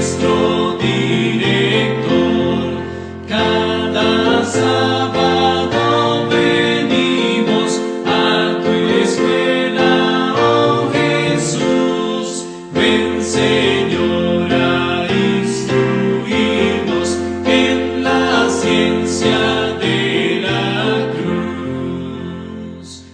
nuestro director. Cada sábado venimos a tu escuela, oh Jesús. Ven, Señor, a instruirnos en la ciencia de la cruz.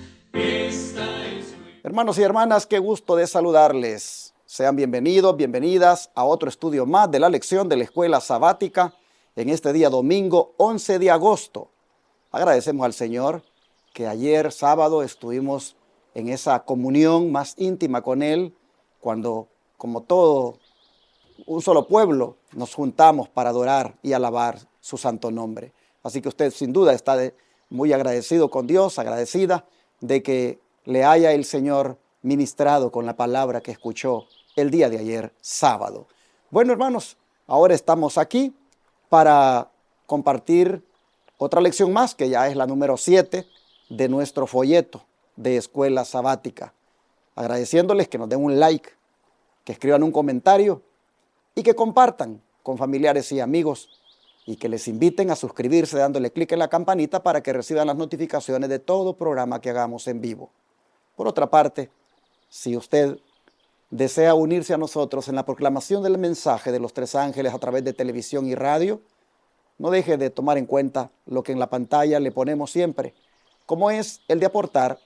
Hermanos y hermanas, qué gusto de saludarles. Sean bienvenidos, bienvenidas a otro estudio más de la lección de la Escuela Sabática en este día domingo 11 de agosto. Agradecemos al Señor que ayer sábado estuvimos en esa comunión más íntima con Él, cuando como todo un solo pueblo nos juntamos para adorar y alabar su santo nombre. Así que usted sin duda está muy agradecido con Dios, agradecida de que le haya el Señor ministrado con la palabra que escuchó el día de ayer, sábado. Bueno, hermanos, ahora estamos aquí para compartir otra lección más, que ya es la número 7 de nuestro folleto de Escuela Sabática. Agradeciéndoles que nos den un like, que escriban un comentario y que compartan con familiares y amigos y que les inviten a suscribirse dándole clic en la campanita para que reciban las notificaciones de todo programa que hagamos en vivo. Por otra parte, si usted desea unirse a nosotros en la proclamación del mensaje de los tres ángeles a través de televisión y radio, no deje de tomar en cuenta lo que en la pantalla le ponemos siempre, como es el de aportar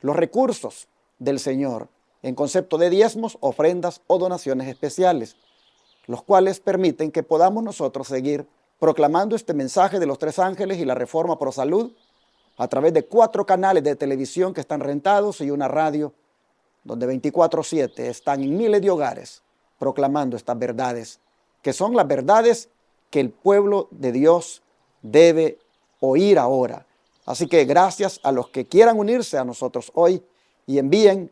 los recursos del Señor en concepto de diezmos, ofrendas o donaciones especiales, los cuales permiten que podamos nosotros seguir proclamando este mensaje de los tres ángeles y la Reforma Pro Salud a través de 4 canales de televisión que están rentados y una radio donde 24/7 están en miles de hogares proclamando estas verdades, que son las verdades que el pueblo de Dios debe oír ahora. Así que gracias a los que quieran unirse a nosotros hoy y envíen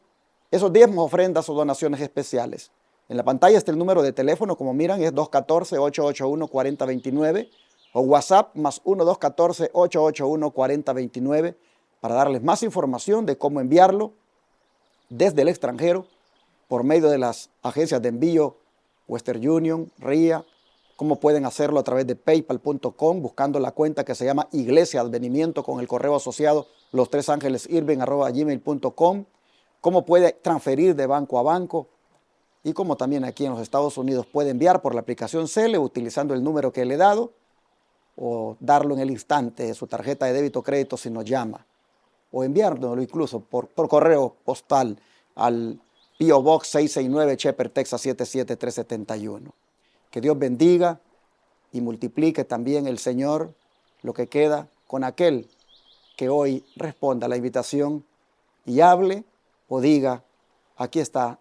esos diezmos, ofrendas o donaciones especiales. En la pantalla está el número de teléfono, como miran, es 214-881-4029 o WhatsApp más 1-214-881-4029 para darles más información de cómo enviarlo desde el extranjero por medio de las agencias de envío Western Union, RIA, cómo pueden hacerlo a través de paypal.com buscando la cuenta que se llama Iglesia Advenimiento con el correo asociado lostresangelesirving@gmail.com, cómo puede transferir de banco a banco y como también aquí en los Estados Unidos puede enviar por la aplicación Cele utilizando el número que le he dado o darlo en el instante de su tarjeta de débito o crédito si nos llama, o enviárnoslo incluso por correo postal al P.O. Box 669, Shepherd, Texas 77371. Que Dios bendiga y multiplique también el Señor lo que queda con aquel que hoy responda a la invitación y hable o diga, aquí está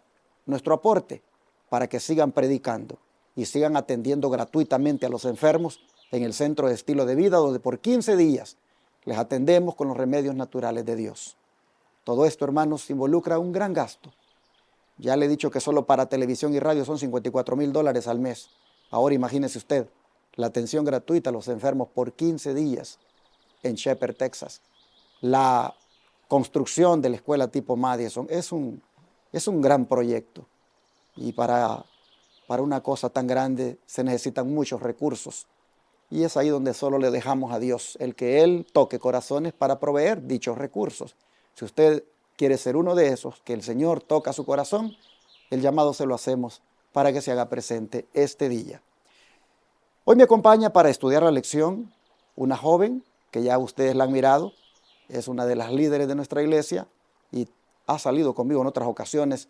nuestro aporte para que sigan predicando y sigan atendiendo gratuitamente a los enfermos en el Centro de Estilo de Vida, donde por 15 días les atendemos con los remedios naturales de Dios. Todo esto, hermanos, involucra un gran gasto. Ya le he dicho que solo para televisión y radio son $54,000 al mes. Ahora imagínese usted la atención gratuita a los enfermos por 15 días en Shepherd, Texas. La construcción de la escuela tipo Madison es un gran proyecto y para una cosa tan grande se necesitan muchos recursos y es ahí donde solo le dejamos a Dios el que Él toque corazones para proveer dichos recursos. Si usted quiere ser uno de esos, que el Señor toca su corazón, el llamado se lo hacemos para que se haga presente este día. Hoy me acompaña para estudiar la lección una joven que ya ustedes la han mirado, es una de las líderes de nuestra iglesia y ha salido conmigo en otras ocasiones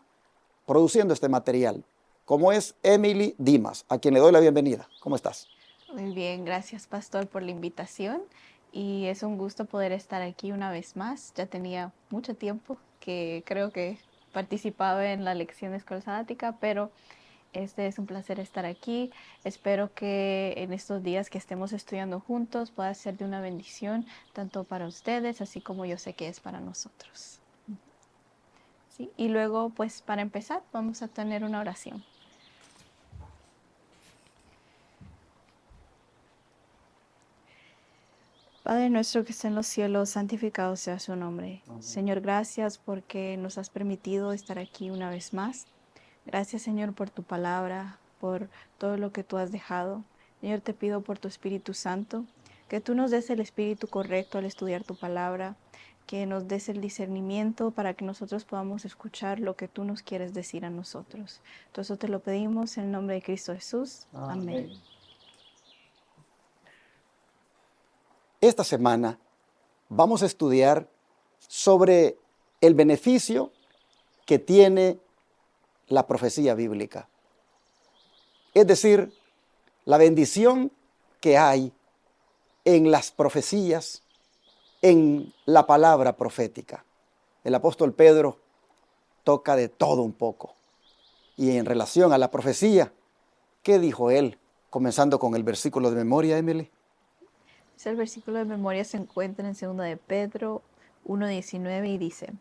produciendo este material, como es Emily Dimas, a quien le doy la bienvenida. ¿Cómo estás? Muy bien, gracias Pastor por la invitación y es un gusto poder estar aquí una vez más. Ya tenía mucho tiempo que creo que participaba en la lección de Escuela Sabática, pero este es un placer estar aquí. Espero que en estos días que estemos estudiando juntos pueda ser de una bendición tanto para ustedes, así como yo sé que es para nosotros. ¿Sí? Y luego, pues para empezar, vamos a tener una oración. Padre nuestro que está en los cielos, santificado sea su nombre. Amén. Señor, gracias porque nos has permitido estar aquí una vez más. Gracias, Señor, por tu palabra, por todo lo que tú has dejado. Señor, te pido por tu Espíritu Santo, que tú nos des el espíritu correcto al estudiar tu palabra, que nos des el discernimiento para que nosotros podamos escuchar lo que tú nos quieres decir a nosotros. Todo eso te lo pedimos en el nombre de Cristo Jesús. Amén. Esta semana vamos a estudiar sobre el beneficio que tiene la profecía bíblica. Es decir, la bendición que hay en las profecías, en la palabra profética. El apóstol Pedro toca de todo un poco. Y en relación a la profecía, ¿qué dijo él? Comenzando con el versículo de memoria, Emily. El versículo de memoria se encuentra en 2 de Pedro 1:19 y dice: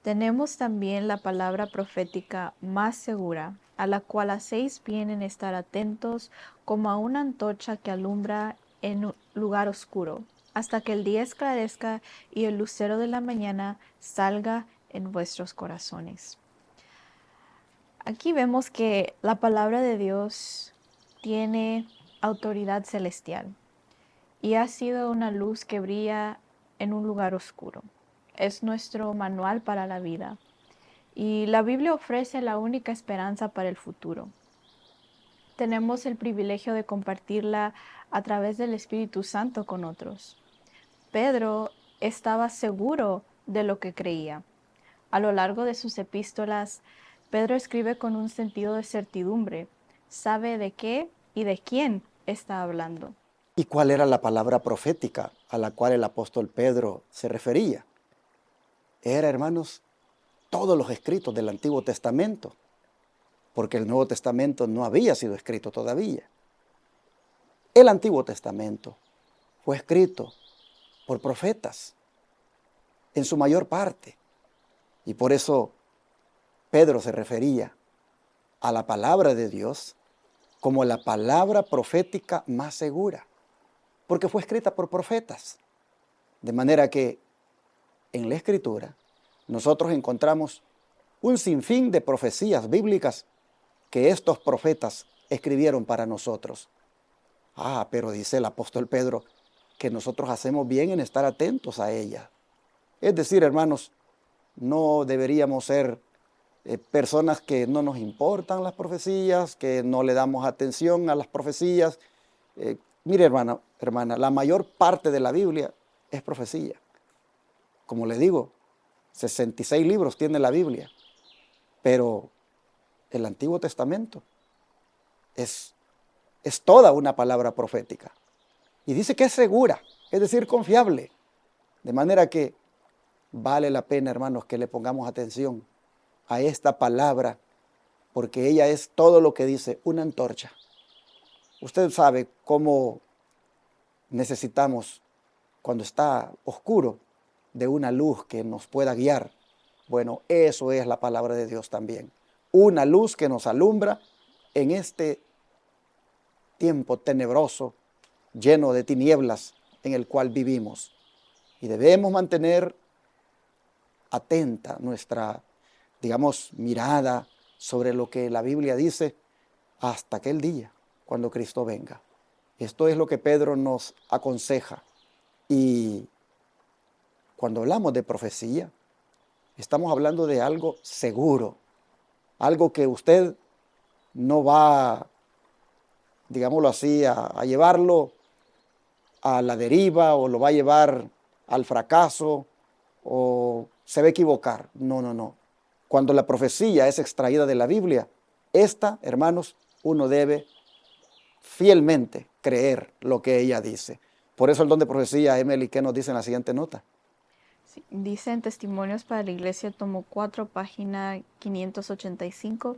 tenemos también la palabra profética más segura, a la cual hacéis bien en estar atentos como a una antorcha que alumbra en un lugar oscuro, hasta que el día esclarezca y el lucero de la mañana salga en vuestros corazones. Aquí vemos que la palabra de Dios tiene autoridad celestial y ha sido una luz que brilla en un lugar oscuro. Es nuestro manual para la vida. Y la Biblia ofrece la única esperanza para el futuro. Tenemos el privilegio de compartirla a través del Espíritu Santo con otros. Pedro estaba seguro de lo que creía. A lo largo de sus epístolas, Pedro escribe con un sentido de certidumbre. Sabe de qué y de quién está hablando. ¿Y cuál era la palabra profética a la cual el apóstol Pedro se refería? Era, hermanos, todos los escritos del Antiguo Testamento, porque el Nuevo Testamento no había sido escrito todavía. El Antiguo Testamento fue escrito por profetas, en su mayor parte, y por eso Pedro se refería a la palabra de Dios como la palabra profética más segura, porque fue escrita por profetas. De manera que en la Escritura nosotros encontramos un sinfín de profecías bíblicas que estos profetas escribieron para nosotros. Pero dice el apóstol Pedro que nosotros hacemos bien en estar atentos a ellas. Es decir, hermanos, no deberíamos ser personas que no nos importan las profecías, que no le damos atención a las profecías. Mire, hermana, la mayor parte de la Biblia es profecía. Como le digo, 66 libros tiene la Biblia, pero el Antiguo Testamento es toda una palabra profética. Y dice que es segura, es decir, confiable. De manera que vale la pena, hermanos, que le pongamos atención a esta palabra, porque ella es todo lo que dice, una antorcha. Usted sabe cómo necesitamos, cuando está oscuro, de una luz que nos pueda guiar. Bueno, eso es la palabra de Dios también. Una luz que nos alumbra en este tiempo tenebroso, lleno de tinieblas en el cual vivimos. Y debemos mantener atenta nuestra, mirada sobre lo que la Biblia dice hasta aquel día, cuando Cristo venga. Esto es lo que Pedro nos aconseja. Y cuando hablamos de profecía, estamos hablando de algo seguro, algo que usted no va, digámoslo así, a llevarlo a la deriva o lo va a llevar al fracaso o se va a equivocar. No. Cuando la profecía es extraída de la Biblia, esta, hermanos, uno debe fielmente creer lo que ella dice. Por eso el don de profecía, Emily, ¿qué nos dice en la siguiente nota? Sí, dice en Testimonios para la Iglesia, tomo 4, página 585.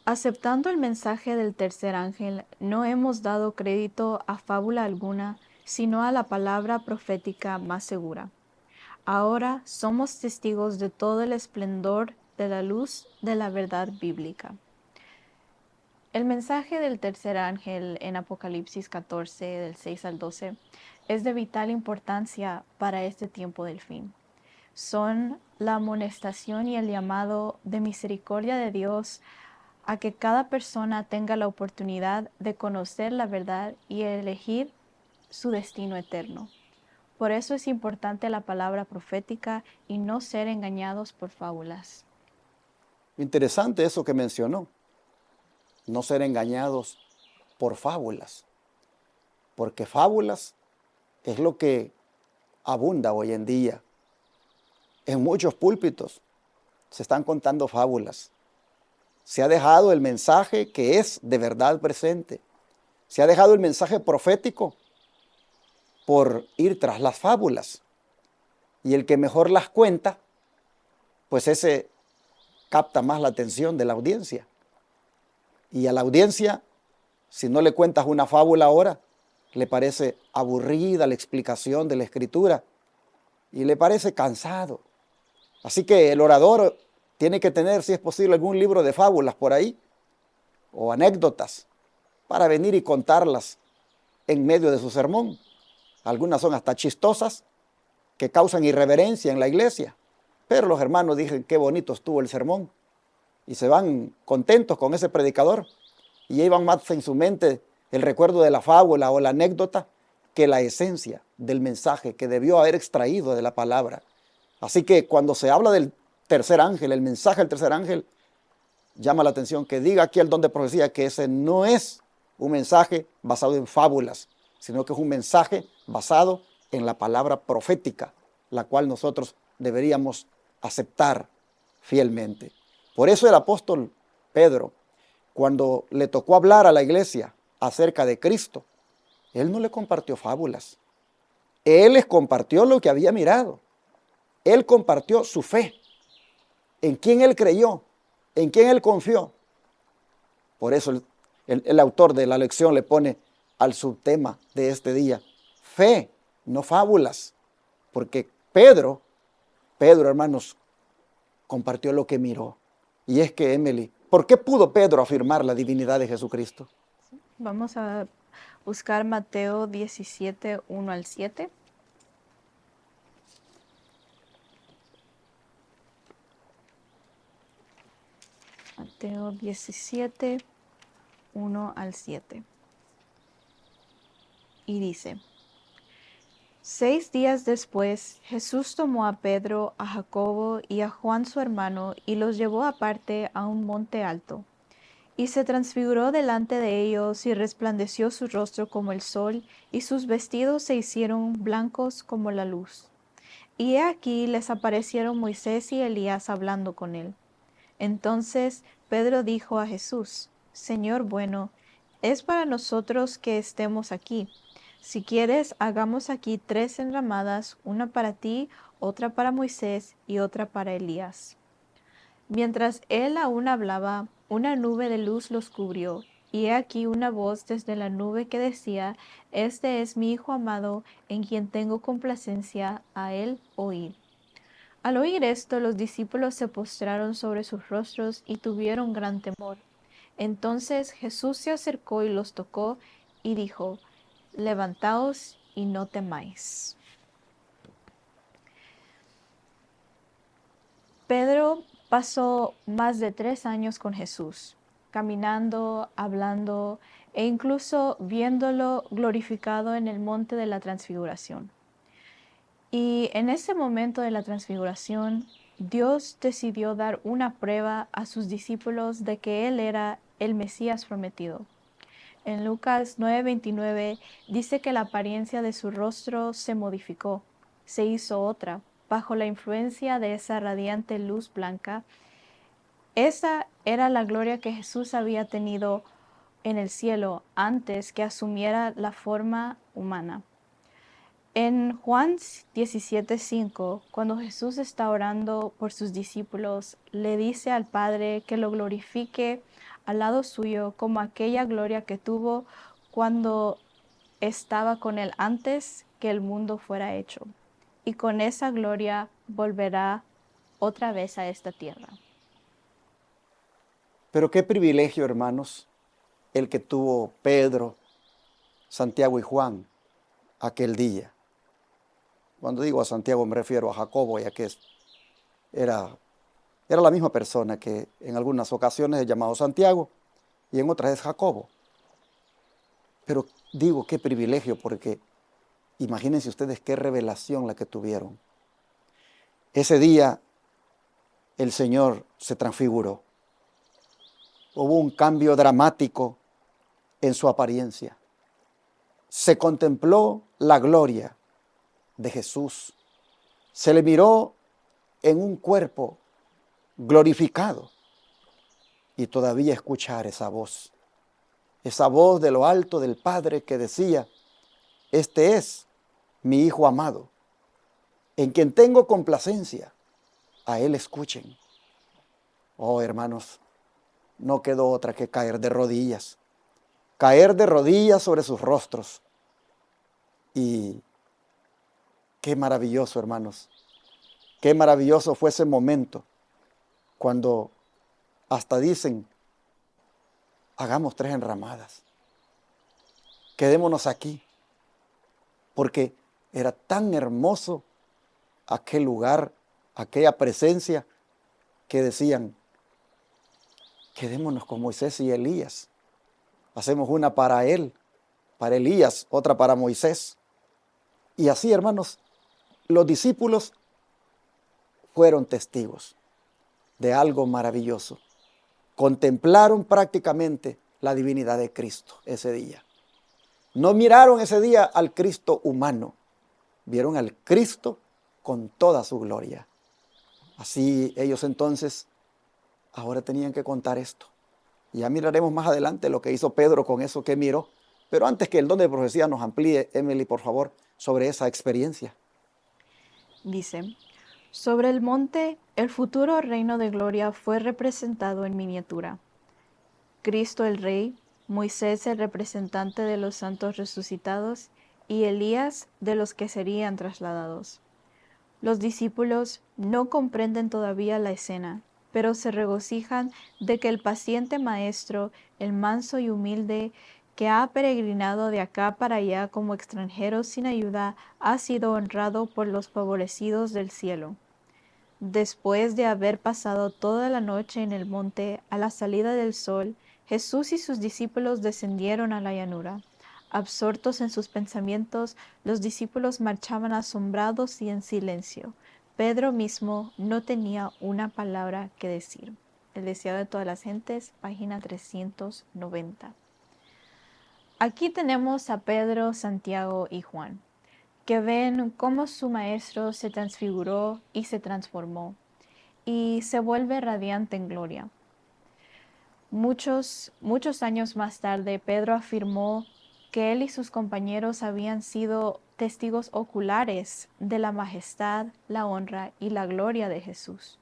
Aceptando el mensaje del tercer ángel, no hemos dado crédito a fábula alguna, sino a la palabra profética más segura. Ahora somos testigos de todo el esplendor de la luz de la verdad bíblica. El mensaje del tercer ángel en Apocalipsis 14, del 6 al 12, es de vital importancia para este tiempo del fin. Son la amonestación y el llamado de misericordia de Dios a que cada persona tenga la oportunidad de conocer la verdad y elegir su destino eterno. Por eso es importante la palabra profética y no ser engañados por fábulas. Interesante eso que mencionó, no ser engañados por fábulas, porque fábulas es lo que abunda hoy en día. En muchos púlpitos se están contando fábulas. Se ha dejado el mensaje que es de verdad presente. Se ha dejado el mensaje profético por ir tras las fábulas. Y el que mejor las cuenta, pues ese capta más la atención de la audiencia. Y a la audiencia, si no le cuentas una fábula ahora, le parece aburrida la explicación de la escritura y le parece cansado. Así que el orador tiene que tener, si es posible, algún libro de fábulas por ahí o anécdotas para venir y contarlas en medio de su sermón. Algunas son hasta chistosas, que causan irreverencia en la iglesia, pero los hermanos dicen qué bonito estuvo el sermón y se van contentos con ese predicador y llevan más en su mente el recuerdo de la fábula o la anécdota que la esencia del mensaje que debió haber extraído de la palabra. Así que cuando se habla del tercer ángel, el mensaje del tercer ángel, llama la atención que diga aquí el don de profecía que ese no es un mensaje basado en fábulas, sino que es un mensaje basado en la palabra profética, la cual nosotros deberíamos aceptar fielmente. Por eso el apóstol Pedro, cuando le tocó hablar a la iglesia acerca de Cristo, él no le compartió fábulas. Él les compartió lo que había mirado. Él compartió su fe, en quién él creyó, en quién él confió. Por eso el autor de la lección le pone al subtema de este día, fe, no fábulas. Porque Pedro, hermanos, compartió lo que miró. Y es que, Emily, ¿por qué pudo Pedro afirmar la divinidad de Jesucristo? Vamos a buscar Mateo 17, 1 al 7. Mateo 17, 1 al 7. Y dice: 6 días después, Jesús tomó a Pedro, a Jacobo y a Juan su hermano, y los llevó aparte a un monte alto. Y se transfiguró delante de ellos, y resplandeció su rostro como el sol, y sus vestidos se hicieron blancos como la luz. Y he aquí les aparecieron Moisés y Elías hablando con él. Entonces Pedro dijo a Jesús: Señor bueno, es para nosotros que estemos aquí. Si quieres, hagamos aquí 3 enramadas, una para ti, otra para Moisés y otra para Elías. Mientras él aún hablaba, una nube de luz los cubrió, y he aquí una voz desde la nube que decía: Este es mi Hijo amado, en quien tengo complacencia, a él oíd. Al oír esto, los discípulos se postraron sobre sus rostros y tuvieron gran temor. Entonces Jesús se acercó y los tocó y dijo: Levantaos y no temáis. Pedro pasó más de 3 años con Jesús, caminando, hablando e incluso viéndolo glorificado en el monte de la transfiguración. Y en ese momento de la transfiguración, Dios decidió dar una prueba a sus discípulos de que Él era el Mesías prometido. En Lucas 9:29 dice que la apariencia de su rostro se modificó, se hizo otra, bajo la influencia de esa radiante luz blanca. Esa era la gloria que Jesús había tenido en el cielo antes que asumiera la forma humana. En Juan 17:5, cuando Jesús está orando por sus discípulos, le dice al Padre que lo glorifique al lado suyo como aquella gloria que tuvo cuando estaba con él antes que el mundo fuera hecho. Y con esa gloria volverá otra vez a esta tierra. Pero qué privilegio, hermanos, el que tuvo Pedro, Santiago y Juan aquel día. Cuando digo a Santiago me refiero a Jacobo, ya que era Era la misma persona que en algunas ocasiones es llamado Santiago y en otras es Jacobo. Pero digo, qué privilegio, porque imagínense ustedes qué revelación la que tuvieron. Ese día el Señor se transfiguró. Hubo un cambio dramático en su apariencia. Se contempló la gloria de Jesús. Se le miró en un cuerpo glorificado. Y todavía escuchar esa voz de lo alto del Padre que decía: este es mi Hijo amado, en quien tengo complacencia, a Él escuchen. Oh, hermanos, no quedó otra que caer de rodillas sobre sus rostros. Y qué maravilloso, hermanos, qué maravilloso fue ese momento cuando hasta dicen: hagamos 3 enramadas, quedémonos aquí, porque era tan hermoso aquel lugar, aquella presencia, que decían: quedémonos con Moisés y Elías. Hacemos una para él, para Elías, otra para Moisés. Y así, hermanos, los discípulos fueron testigos de algo maravilloso. Contemplaron prácticamente la divinidad de Cristo ese día. No miraron ese día al Cristo humano, vieron al Cristo con toda su gloria. Así ellos entonces ahora tenían que contar esto. Ya miraremos más adelante lo que hizo Pedro con eso que miró. Pero antes que el don de profecía nos amplíe, Emily, por favor, sobre esa experiencia. Dice, sobre el monte, el futuro reino de gloria fue representado en miniatura. Cristo el Rey, Moisés el representante de los santos resucitados y Elías de los que serían trasladados. Los discípulos no comprenden todavía la escena, pero se regocijan de que el paciente maestro, el manso y humilde, que ha peregrinado de acá para allá como extranjero sin ayuda, ha sido honrado por los favorecidos del cielo. Después de haber pasado toda la noche en el monte, a la salida del sol, Jesús y sus discípulos descendieron a la llanura. Absortos en sus pensamientos, los discípulos marchaban asombrados y en silencio. Pedro mismo no tenía una palabra que decir. El deseado de todas las gentes, página 390. Aquí tenemos a Pedro, Santiago y Juan, que ven cómo su maestro se transfiguró y se transformó, y se vuelve radiante en gloria. Muchos años más tarde, Pedro afirmó que él y sus compañeros habían sido testigos oculares de la majestad, la honra y la gloria de Jesús.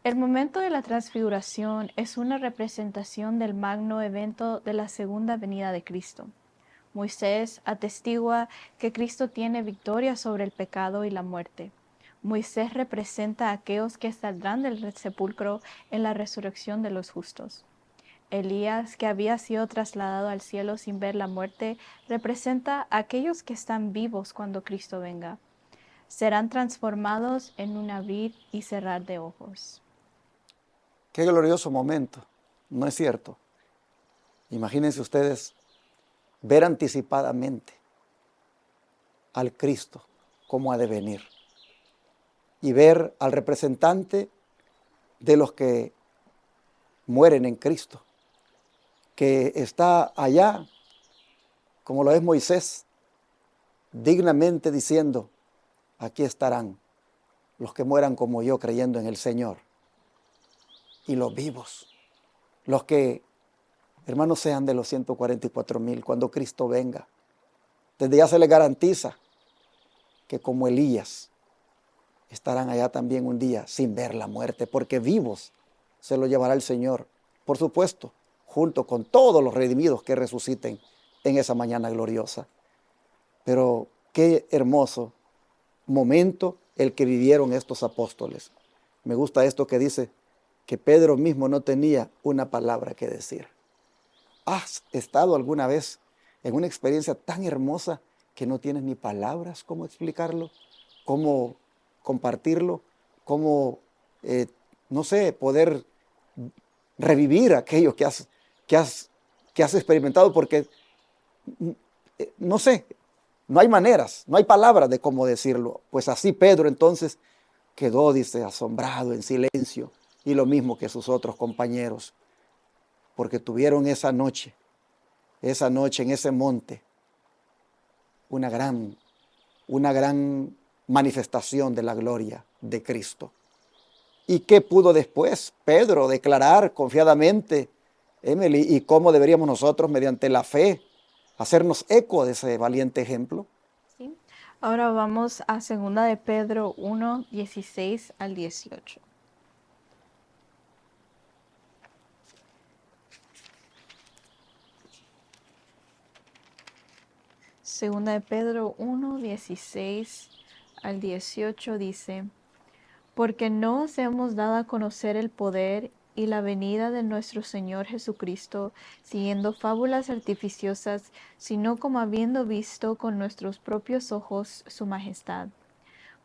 El momento de la transfiguración es una representación del magno evento de la segunda venida de Cristo. Moisés atestigua que Cristo tiene victoria sobre el pecado y la muerte. Moisés representa a aquellos que saldrán del sepulcro en la resurrección de los justos. Elías, que había sido trasladado al cielo sin ver la muerte, representa a aquellos que están vivos cuando Cristo venga. Serán transformados en un abrir y cerrar de ojos. Qué glorioso momento, ¿no es cierto? Imagínense ustedes ver anticipadamente al Cristo cómo ha de venir y ver al representante de los que mueren en Cristo, que está allá, como lo es Moisés, dignamente diciendo: aquí estarán los que mueran como yo creyendo en el Señor. Y los vivos, los que, hermanos, sean de los 144,000 cuando Cristo venga. Desde ya se les garantiza que como Elías estarán allá también un día sin ver la muerte, porque vivos se lo llevará el Señor, por supuesto, junto con todos los redimidos que resuciten en esa mañana gloriosa. Pero qué hermoso momento el que vivieron estos apóstoles. Me gusta esto que dice que Pedro mismo no tenía una palabra que decir. ¿Has estado alguna vez en una experiencia tan hermosa que no tienes ni palabras cómo explicarlo, cómo compartirlo, cómo no sé, poder revivir aquello que has experimentado, porque, no sé, no hay maneras, no hay palabras de cómo decirlo. Pues así Pedro entonces quedó, dice, asombrado, en silencio, y lo mismo que sus otros compañeros, porque tuvieron esa noche en ese monte, una gran manifestación de la gloria de Cristo. ¿Y qué pudo después Pedro declarar confiadamente, Emily, y cómo deberíamos nosotros, mediante la fe, hacernos eco de ese valiente ejemplo? ¿Sí? Ahora vamos a 2 de Pedro 1, 16 al 18. Segunda de Pedro 1, 16 al 18 dice: Porque no os hemos dado a conocer el poder y la venida de nuestro Señor Jesucristo, siguiendo fábulas artificiosas, sino como habiendo visto con nuestros propios ojos su majestad.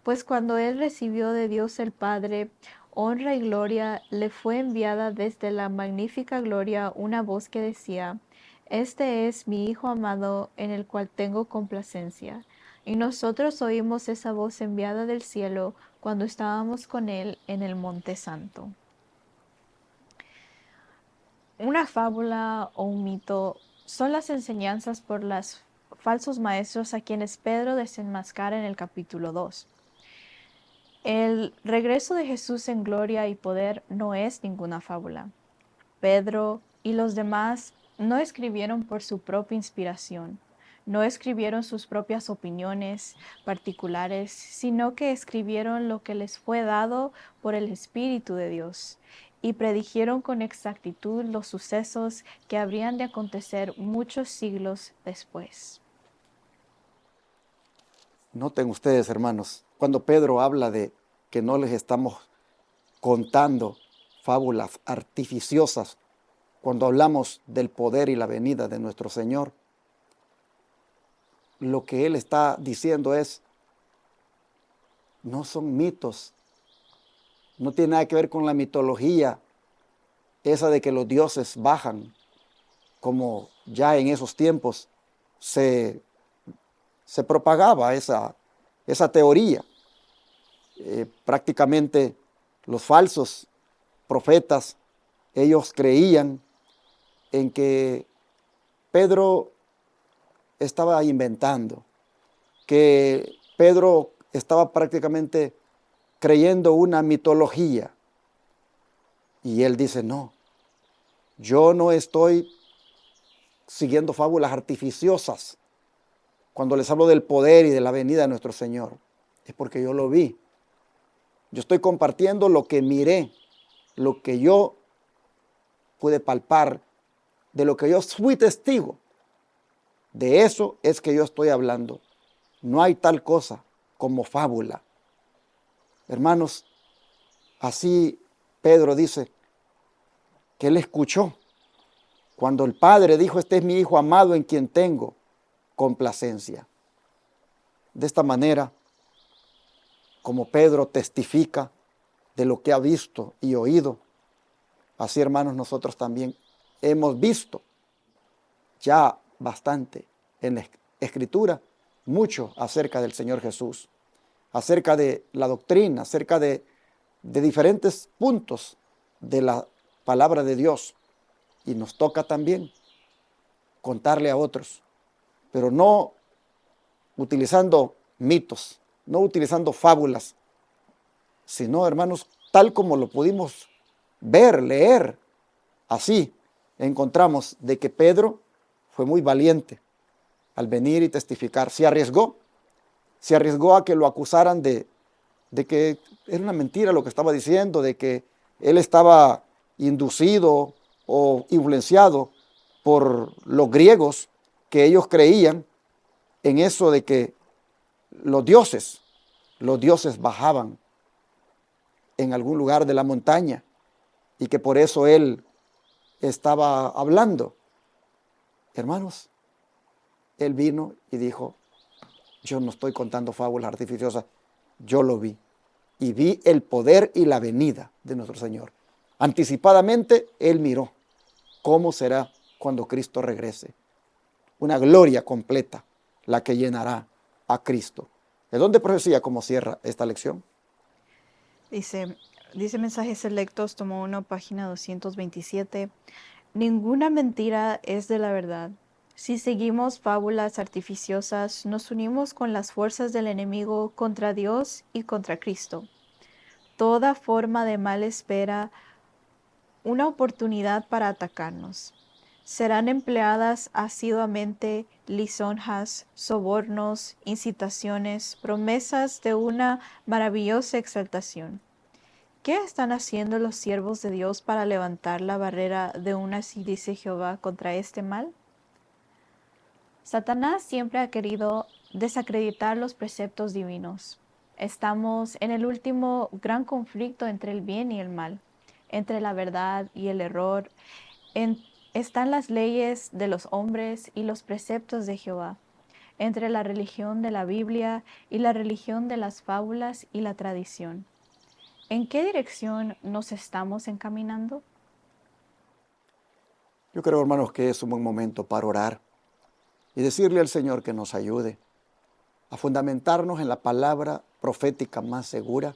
Pues cuando él recibió de Dios el Padre honra y gloria, le fue enviada desde la magnífica gloria una voz que decía: Este es mi Hijo amado, en el cual tengo complacencia. Y nosotros oímos esa voz enviada del cielo cuando estábamos con él en el Monte Santo. Una fábula o un mito son las enseñanzas por los falsos maestros a quienes Pedro desenmascara en el capítulo 2. El regreso de Jesús en gloria y poder no es ninguna fábula. Pedro y los demás no escribieron por su propia inspiración, no escribieron sus propias opiniones particulares, sino que escribieron lo que les fue dado por el Espíritu de Dios y predijeron con exactitud los sucesos que habrían de acontecer muchos siglos después. Noten ustedes, hermanos, cuando Pedro habla de que no les estamos contando fábulas artificiosas, cuando hablamos del poder y la venida de nuestro Señor, lo que él está diciendo es, no son mitos, no tiene nada que ver con la mitología, esa de que los dioses bajan, como ya en esos tiempos se propagaba esa teoría. Prácticamente los falsos profetas, ellos creían en que Pedro estaba inventando, que Pedro estaba prácticamente creyendo una mitología. Y él dice, no, yo no estoy siguiendo fábulas artificiosas. Cuando les hablo del poder y de la venida de nuestro Señor, es porque yo lo vi. Yo estoy compartiendo lo que miré, lo que yo pude palpar, de lo que yo fui testigo. De eso es que yo estoy hablando. No hay tal cosa como fábula. Hermanos, así Pedro dice que él escuchó cuando el Padre dijo, este es mi Hijo amado en quien tengo complacencia. De esta manera, como Pedro testifica de lo que ha visto y oído, así, hermanos, nosotros también hemos visto ya bastante en la Escritura, mucho acerca del Señor Jesús, acerca de la doctrina, acerca de diferentes puntos de la palabra de Dios. Y nos toca también contarle a otros, pero no utilizando mitos, no utilizando fábulas, sino, hermanos, tal como lo pudimos ver, leer. Así encontramos de que Pedro fue muy valiente al venir y testificar. Se arriesgó a que lo acusaran de que era una mentira lo que estaba diciendo, de que él estaba inducido o influenciado por los griegos, que ellos creían en eso de que los dioses bajaban en algún lugar de la montaña y que por eso él estaba hablando. Hermanos, él vino y dijo, yo no estoy contando fábulas artificiosas, yo lo vi. y vi el poder y la venida de nuestro Señor. Anticipadamente Él miró cómo será cuando Cristo regrese. Una gloria completa la que llenará a Cristo. ¿De dónde profecía cómo cierra esta lección? Dice Mensajes Selectos, tomo 1, página 227. Ninguna mentira es de la verdad. Si seguimos fábulas artificiosas, nos unimos con las fuerzas del enemigo contra Dios y contra Cristo. Toda forma de mal espera una oportunidad para atacarnos. Serán empleadas asiduamente lisonjas, sobornos, incitaciones, promesas de una maravillosa exaltación. ¿Qué están haciendo los siervos de Dios para levantar la barrera de un así dice Jehová contra este mal? Satanás siempre ha querido desacreditar los preceptos divinos. Estamos en el último gran conflicto entre el bien y el mal, entre la verdad y el error. Están las leyes de los hombres y los preceptos de Jehová, entre la religión de la Biblia y la religión de las fábulas y la tradición. ¿En qué dirección nos estamos encaminando? Yo creo, hermanos, que es un buen momento para orar y decirle al Señor que nos ayude a fundamentarnos en la palabra profética más segura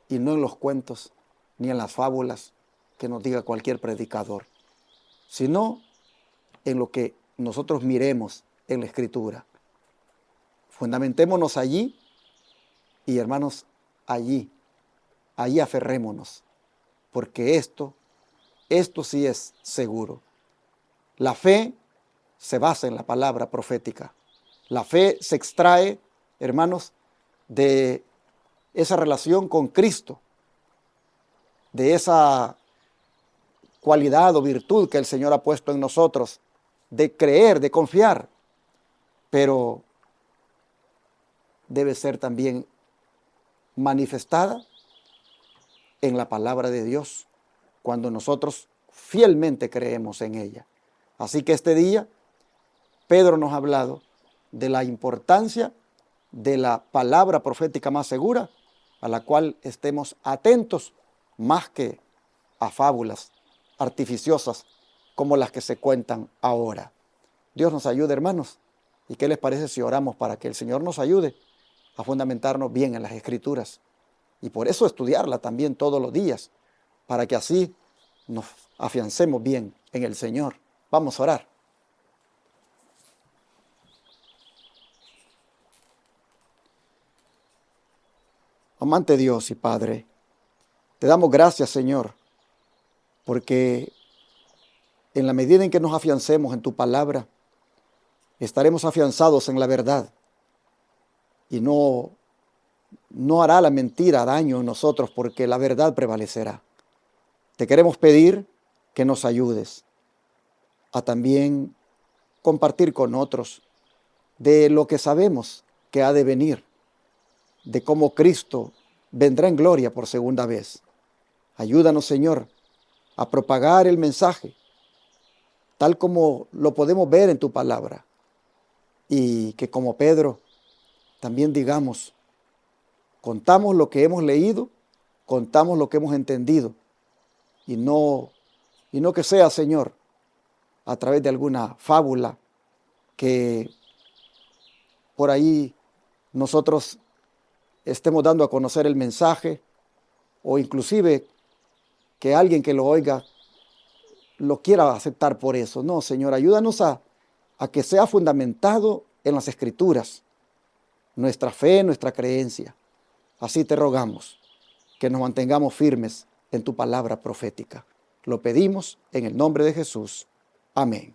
y no en los cuentos ni en las fábulas que nos diga cualquier predicador, sino en lo que nosotros miremos en la Escritura. Fundamentémonos allí y, hermanos, allí aferrémonos, porque esto sí es seguro. La fe se basa en la palabra profética. La fe se extrae, hermanos, de esa relación con Cristo, de esa cualidad o virtud que el Señor ha puesto en nosotros, de creer, de confiar, pero debe ser también manifestada en la palabra de Dios, cuando nosotros fielmente creemos en ella. Así que este día, Pedro nos ha hablado de la importancia de la palabra profética más segura, a la cual estemos atentos más que a fábulas artificiosas como las que se cuentan ahora. Dios nos ayude, hermanos. ¿Y qué les parece si oramos para que el Señor nos ayude a fundamentarnos bien en las Escrituras? Y por eso estudiarla también todos los días, para que así nos afiancemos bien en el Señor. Vamos a orar. Amante Dios y Padre, te damos gracias, Señor, porque en la medida en que nos afiancemos en tu palabra, estaremos afianzados en la verdad y no hará la mentira daño en nosotros, porque la verdad prevalecerá. Te queremos pedir que nos ayudes a también compartir con otros de lo que sabemos que ha de venir, de cómo Cristo vendrá en gloria por segunda vez. Ayúdanos, Señor, a propagar el mensaje, tal como lo podemos ver en tu palabra, y que como Pedro también digamos: contamos lo que hemos leído, contamos lo que hemos entendido, y no que sea, Señor, a través de alguna fábula que por ahí nosotros estemos dando a conocer el mensaje, o inclusive que alguien que lo oiga lo quiera aceptar por eso. No, Señor, ayúdanos a que sea fundamentado en las Escrituras nuestra fe, nuestra creencia. Así te rogamos que nos mantengamos firmes en tu palabra profética. Lo pedimos en el nombre de Jesús. Amén.